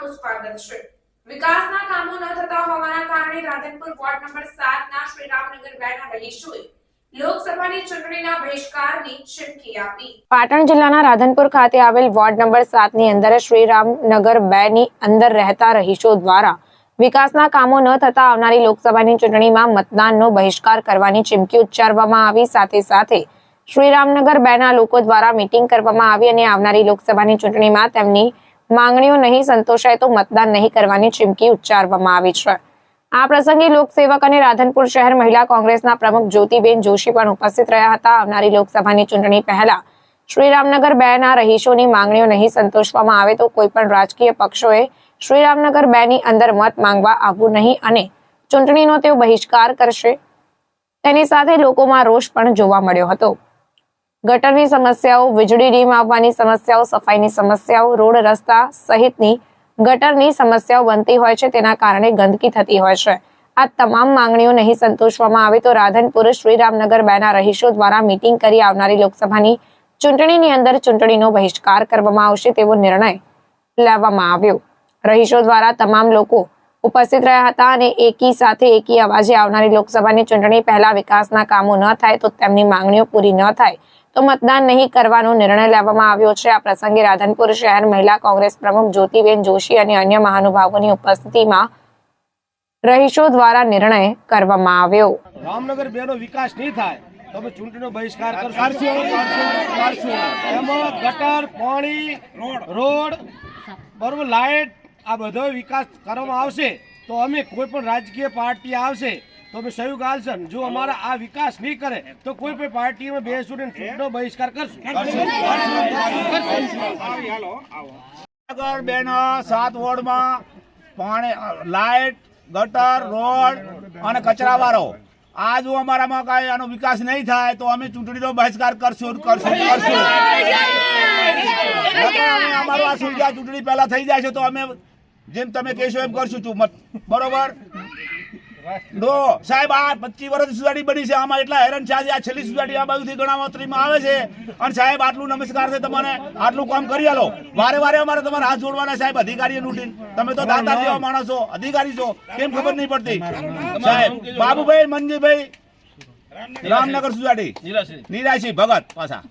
આપનું સ્વાગત છે। વિકાસના કામો ન થતા હોવાના કારણે રાધનપુર વોર્ડ નંબર 7 ના શ્રીરામનગર 2 ના રહીશોએ લોકસભાની ચૂંટણીના બહિષ્કારની ચીમકી આપી। પાટણ જિલ્લાના રાધનપુર ખાતે આવેલ વોર્ડ નંબર 7 ની અંદર શ્રીરામનગર 2 ની અંદર રહેતા રહીશો દ્વારા વિકાસના કામો ન થતા આવનારી લોકસભાની ચૂંટણીમાં મતદાનનો બહિષ્કાર કરવાની ચીમકી ઉચ્ચારવામાં આવી। સાથે સાથે શ્રીરામનગર 2 ના લોકો દ્વારા મીટિંગ કરવામાં આવી અને આવનારી લોકસભાની ચૂંટણીમાં તેમની માંગણીઓ નહીં સંતોષાય તો મતદાન નહીં કરવાની ચીમકી ઉચ્ચારવામાં આવી છે। આ પ્રસંગે લોકસેવક અને રાધનપુર શહેર મહિલા કોંગ્રેસના પ્રમુખ જ્યોતિબેન જોશી પણ ઉપસ્થિત રહ્યા હતા। આવનારી લોકસભાની ચૂંટણી પહેલા શ્રીરામનગર 2 ના રહીશોની માંગણીઓ નહીં સંતોષવામાં આવે તો કોઈ પણ રાજકીય પક્ષોએ શ્રીરામનગર 2 ની અંદર મત માંગવા આવવું નહીં અને ચૂંટણીનો તેઓ બહિષ્કાર કરશે। તેની સાથે લોકોમાં રોષ પણ જોવા મળ્યો હતો। ગટરની સમસ્યાઓ, વીજળી ડીમ આવવાની સમસ્યાઓ, સફાઈની સમસ્યાઓ, રોડ રસ્તા સહિતની ગટરની સમસ્યાઓ બનતી હોય છે, તેના કારણે ગંદકી થતી હોય છે। આ તમામ માંગણીઓ નહીં સંતોષવામાં આવે તો રાધનપુર શ્રીરામનગર 2 ના રહીશો દ્વારા મીટિંગ કરી આવનારી લોકસભાની ચૂંટણીની અંદર ચૂંટણીનો બહિષ્કાર કરવામાં આવશે તેવો નિર્ણય લેવામાં આવ્યો। રહીશો દ્વારા તમામ લોકો ઉપસ્થિત રહ્યા હતા અને એકી સાથે એકી અવાજે આવનારી લોકસભાની ચૂંટણી પહેલા વિકાસના કામો ન થાય તો તેમની માંગણીઓ પૂરી ન થાય તો મતદાન નહીં કરવાનો નિર્ણય લેવામાં આવ્યો છે। આ પ્રસંગે રાધનપુર શહેર મહિલા કોંગ્રેસ પ્રમુખ જ્યોતિબેન જોશી અને અન્ય મહાનુભાવોની ઉપસ્થિતિમાં રહીશો દ્વારા નિર્ણય કરવામાં આવ્યો। રામનગર 2 નો વિકાસ નહીં થાય તો અમે ચૂંટણીનો બહિષ્કાર કરશું। એમાં ગટર, પાણી, રોડ, બરોબર, લાઇટ, આ બધો વિકાસ કરવામાં આવશે તો અમે કોઈ પણ રાજકીય પાર્ટી આવશે તો અમે સહયોગ આલશે। જો અમારા આ વિકાસ નહીં કરે તો કોઈ પણ પાર્ટીમાં બેસીને ચૂંટણીનો બહિષ્કાર કરશું। રામનગર 2 ના 7 વોર્ડમાં પાણી, લાઇટ, ગટર, રોડ અને કચરાવાળો આ જો અમારામાં કાંઈ આનો વિકાસ નહીં થાય તો અમે ચૂંટણીનો બહિષ્કાર કરશું। અમારું આ સુવિધા ચૂંટણી પહેલા થઈ જાય છે તો અમે જેમ તમે કહેશો એમ કરશું। બરોબર નો સાહેબ, આ 25 વર્ષ સોસાયટી બની છે, આમાં એટલા હેરાન છે। આ છેલ્લી સોસાયટી આ બાજુથી ગણાવતરીમાં આવે છે અને સાહેબ આટલું નમસ્કાર છે તમને, આટલું કામ કરી આલો। વારે વારે અમારે તમારે હાથ જોડવાના સાહેબ, અધિકારીઓ લૂંટીને। તમે તો દાતા જેવા માણસ છો, અધિકારી છો, કેમ ખબર નહીં પડતી સાહેબ? બાબુભાઈ, મંજીભાઈ, રામનગર સોસાયટી, નિરાશી ભગત પાછા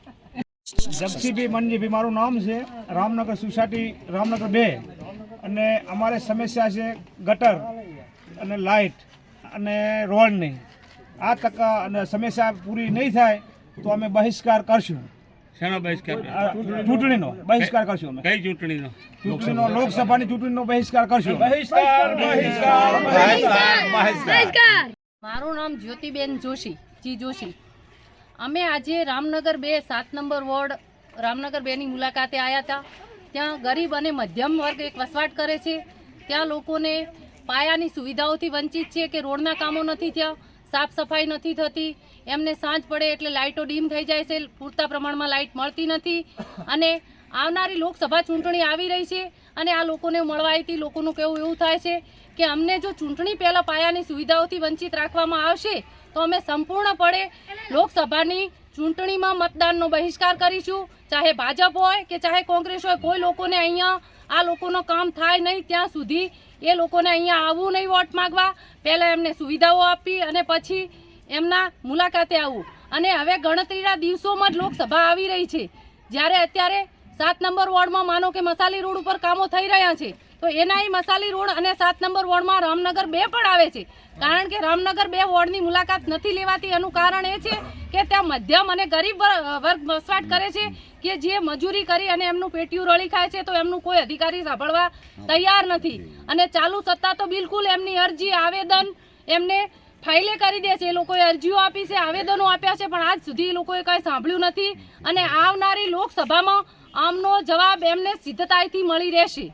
જગસીભાઈ, મંજીભાઈ મારું નામ છે। રામનગર સોસાયટી, રામનગર 2, અને અમારે સમસ્યા છે ગટર અને લાઇટ અને રોડની। આ ટકા અને સમસ્યા પૂરી નહીં થાય તો અમે બહિષ્કાર કરશું। શેનો બહિષ્કાર? ચૂંટણીનો બહિષ્કાર કરશું અમે। કઈ ચૂંટણીનો? ચૂંટણીનો, લોકસભાની ચૂંટણીનો બહિષ્કાર કરશું। મારું નામ જ્યોતિબેન જોશી, જી જોશી। અમે આજે રામનગર 2 7 નંબર વોર્ડ રામનગર 2 ની મુલાકાતે આવ્યા હતા। ત્યાં ગરીબ અને મધ્યમ વર્ગ એક વસવાટ કરે છે। ત્યાં લોકોને પાયાની સુવિધાઓથી વંચિત છે કે રોડના કામો નથી થયા, સાફ સફાઈ નથી થતી, એમને સાંજ પડે એટલે લાઇટો ડીમ થઈ જાય છે, પૂરતા પ્રમાણમાં લાઇટ મળતી નથી। અને આવનારી લોકસભા ચૂંટણી આવી રહી છે અને આ લોકોને મળવાથી લોકોનું કહેવું એવું થાય છે કે અમને જો ચૂંટણી પહેલાં પાયાની સુવિધાઓથી વંચિત રાખવામાં આવશે તો અમે સંપૂર્ણપણે લોકસભાની ચૂંટણીમાં મતદાનનો બહિષ્કાર કરીશું। ચાહે ભાજપ હોય કે ચાહે કોંગ્રેસ હોય, કોઈ લોકોને અહીંયા આ લોકોનો કામ થાય નહીં ત્યાં સુધી એ લોકોને અહીંયા આવવું નહીં વોટ માંગવા। પહેલાં એમને સુવિધાઓ આપી અને પછી એમના મુલાકાતે આવવું। અને હવે ગણતરીના દિવસોમાં જ લોકસભા આવી રહી છે, જ્યારે અત્યારે 7 નંબર વોર્ડમાં માનો કે મસાલી રોડ ઉપર કામો થઈ રહ્યા છે તો એનાય મસાલી રોડ અને 7 નંબર વોર્ડમાં રામનગર 2 પણ આવે છે। કારણ કે રામનગર 2 વોર્ડની મુલાકાત નથી લેવાતી એનું કારણ એ છે કે ત્યાં મધ્યમ અને ગરીબ વર્ગ વસવાટ કરે છે કે જે મજૂરી કરી અને એમનું પેટીયું રળી ખાય છે, તો એમનું કોઈ અધિકારી સાંભળવા તૈયાર નથી। અને ચાલુ સત્તા તો બિલકુલ એમની અરજી, આવેદન એમને ફાઇલે કરી દે છે। એ લોકોએ અરજીઓ આપી છે, આવેદનો આપ્યા છે, પણ આજ સુધી એ લોકોએ કંઈ સાંભળ્યું નથી। અને આવનારી લોકસભામાં આમનો જવાબ એમને સિદ્ધતાઈથી મળી રહેશે।